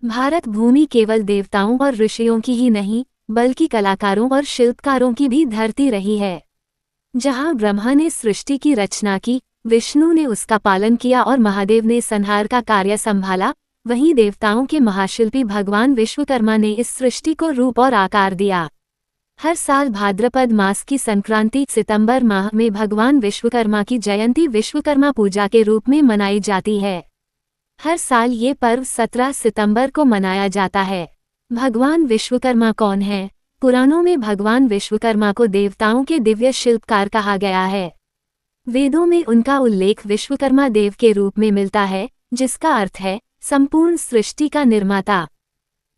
भारत भूमि केवल देवताओं और ऋषियों की ही नहीं, बल्कि कलाकारों और शिल्पकारों की भी धरती रही है। जहाँ ब्रह्मा ने सृष्टि की रचना की, विष्णु ने उसका पालन किया और महादेव ने संहार का कार्य संभाला, वहीं देवताओं के महाशिल्पी भगवान विश्वकर्मा ने इस सृष्टि को रूप और आकार दिया। हर साल भाद्रपद मास की संक्रांति सितंबर माह में भगवान विश्वकर्मा की जयंती विश्वकर्मा पूजा के रूप में मनाई जाती है। हर साल ये पर्व 17 सितंबर को मनाया जाता है। भगवान विश्वकर्मा कौन है? पुराणों में भगवान विश्वकर्मा को देवताओं के दिव्य शिल्पकार कहा गया है। वेदों में उनका उल्लेख विश्वकर्मा देव के रूप में मिलता है, जिसका अर्थ है संपूर्ण सृष्टि का निर्माता।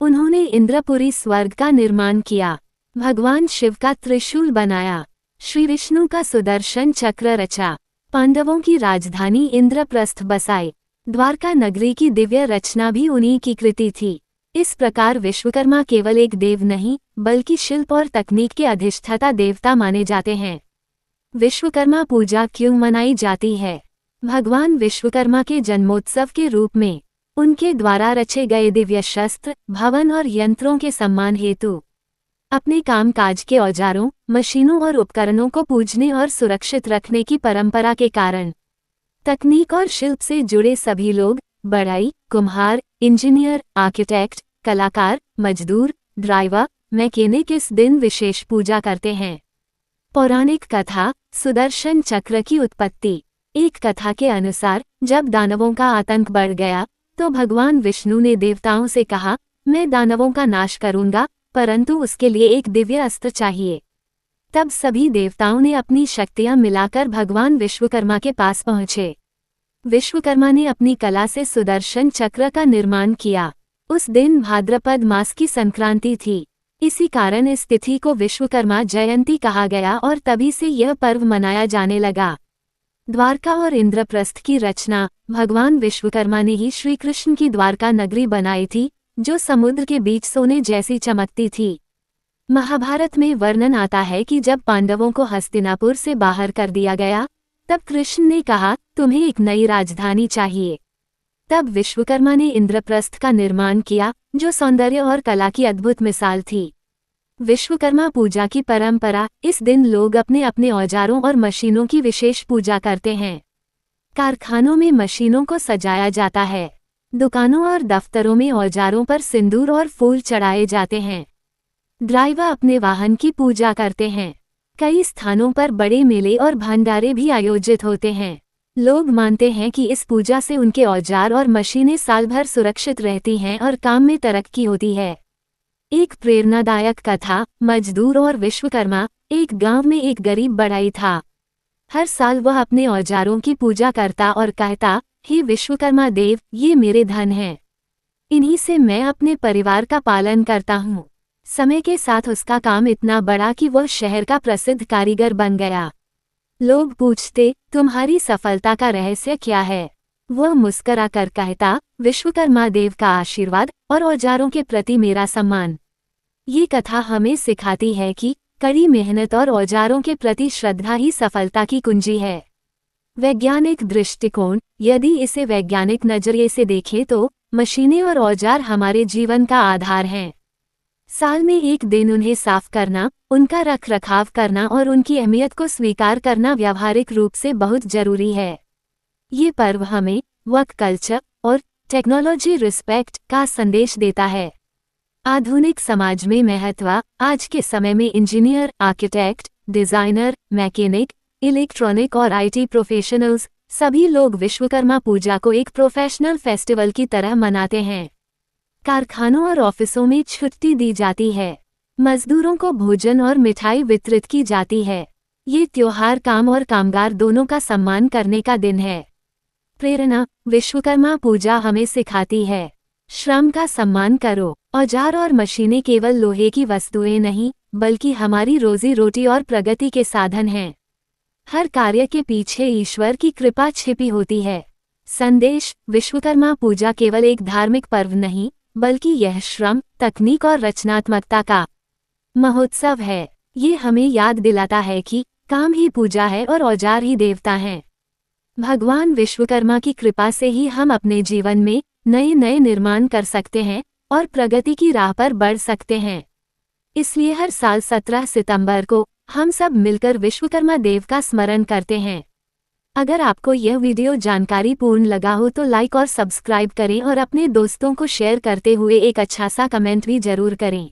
उन्होंने इंद्रपुरी स्वर्ग का निर्माण किया, भगवान शिव का त्रिशूल बनाया, श्री विष्णु का सुदर्शन चक्र रचा, पांडवों की राजधानी इंद्रप्रस्थ बसाई, द्वारका नगरी की दिव्य रचना भी उन्हीं की कृति थी। इस प्रकार विश्वकर्मा केवल एक देव नहीं, बल्कि शिल्प और तकनीक के अधिष्ठाता देवता माने जाते हैं। विश्वकर्मा पूजा क्यों मनाई जाती है? भगवान विश्वकर्मा के जन्मोत्सव के रूप में, उनके द्वारा रचे गए दिव्य शस्त्र, भवन और यंत्रों के सम्मान हेतु, अपने कामकाज के औजारों, मशीनों और उपकरणों को पूजने और सुरक्षित रखने की परंपरा के कारण तकनीक और शिल्प से जुड़े सभी लोग, बढ़ई, कुम्हार, इंजीनियर, आर्किटेक्ट, कलाकार, मजदूर, ड्राइवर, मैकेनिक इस दिन विशेष पूजा करते हैं। पौराणिक कथा, सुदर्शन चक्र की उत्पत्ति। एक कथा के अनुसार जब दानवों का आतंक बढ़ गया, तो भगवान विष्णु ने देवताओं से कहा, मैं दानवों का नाश करूंगा, परंतु उसके लिए एक दिव्य अस्त्र चाहिए। तब सभी देवताओं ने अपनी शक्तियां मिलाकर भगवान विश्वकर्मा के पास पहुंचे। विश्वकर्मा ने अपनी कला से सुदर्शन चक्र का निर्माण किया। उस दिन भाद्रपद मास की संक्रांति थी। इसी कारण इस तिथि को विश्वकर्मा जयंती कहा गया और तभी से यह पर्व मनाया जाने लगा। द्वारका और इंद्रप्रस्थ की रचना भगवान विश्वकर्मा ने ही श्री कृष्ण की द्वारका नगरी बनाई थी, जो समुद्र के बीच सोने जैसी चमकती थी। महाभारत में वर्णन आता है कि जब पांडवों को हस्तिनापुर से बाहर कर दिया गया, तब कृष्ण ने कहा, तुम्हें एक नई राजधानी चाहिए। तब विश्वकर्मा ने इंद्रप्रस्थ का निर्माण किया, जो सौंदर्य और कला की अद्भुत मिसाल थी। विश्वकर्मा पूजा की परंपरा, इस दिन लोग अपने अपने औजारों और मशीनों की विशेष पूजा करते हैं। कारखानों में मशीनों को सजाया जाता है। दुकानों और दफ्तरों में औजारों पर सिंदूर और फूल चढ़ाए जाते हैं। ड्राइवर अपने वाहन की पूजा करते हैं। कई स्थानों पर बड़े मेले और भंडारे भी आयोजित होते हैं। लोग मानते हैं कि इस पूजा से उनके औजार और मशीनें साल भर सुरक्षित रहती हैं और काम में तरक्की होती है। एक प्रेरणादायक कथा, मजदूर और विश्वकर्मा। एक गांव में एक गरीब बढ़ई था। हर साल वह अपने औजारों की पूजा करता और कहता, हे विश्वकर्मा देव, ये मेरे धन हैं। इन्हीं से मैं अपने परिवार का पालन करता हूँ। समय के साथ उसका काम इतना बढ़ा कि वह शहर का प्रसिद्ध कारीगर बन गया। लोग पूछते, तुम्हारी सफलता का रहस्य क्या है? वह मुस्कुरा कर कहता, विश्वकर्मा देव का आशीर्वाद और औजारों के प्रति मेरा सम्मान। ये कथा हमें सिखाती है कि कड़ी मेहनत और औजारों के प्रति श्रद्धा ही सफलता की कुंजी है। वैज्ञानिक दृष्टिकोण, यदि इसे वैज्ञानिक नजरिए से देखें तो मशीनें और औजार हमारे जीवन का आधार हैं। साल में एक दिन उन्हें साफ करना, उनका रख रखाव करना और उनकी अहमियत को स्वीकार करना व्यावहारिक रूप से बहुत जरूरी है। ये पर्व हमें वर्क कल्चर और टेक्नोलॉजी रिस्पेक्ट का संदेश देता है। आधुनिक समाज में महत्व, आज के समय में engineer, architect, designer, mechanic, electronic और आईटी प्रोफेशनल्स सभी लोग विश्वकर्मा पूजा को एक प्रोफेशनल फेस्टिवल की तरह मनाते हैं। कारखानों और ऑफिसों में छुट्टी दी जाती है। मजदूरों को भोजन और मिठाई वितरित की जाती है। ये त्योहार काम और कामगार दोनों का सम्मान करने का दिन है। प्रेरणा, विश्वकर्मा पूजा हमें सिखाती है, श्रम का सम्मान करो। औजार और मशीनें केवल लोहे की वस्तुएं नहीं, बल्कि हमारी रोजी रोटी और प्रगति के साधन हैं। हर कार्य के पीछे ईश्वर की कृपा छिपी होती है। संदेश, विश्वकर्मा पूजा केवल एक धार्मिक पर्व नहीं, बल्कि यह श्रम, तकनीक और रचनात्मकता का महोत्सव है। ये हमें याद दिलाता है कि काम ही पूजा है और औजार ही देवता हैं। भगवान विश्वकर्मा की कृपा से ही हम अपने जीवन में नए नए निर्माण कर सकते हैं, और प्रगति की राह पर बढ़ सकते हैं। इसलिए हर साल 17 सितंबर को हम सब मिलकर विश्वकर्मा देव का स्मरण करते हैं। अगर आपको यह वीडियो जानकारीपूर्ण लगा हो तो लाइक और सब्सक्राइब करें और अपने दोस्तों को शेयर करते हुए एक अच्छा सा कमेंट भी जरूर करें।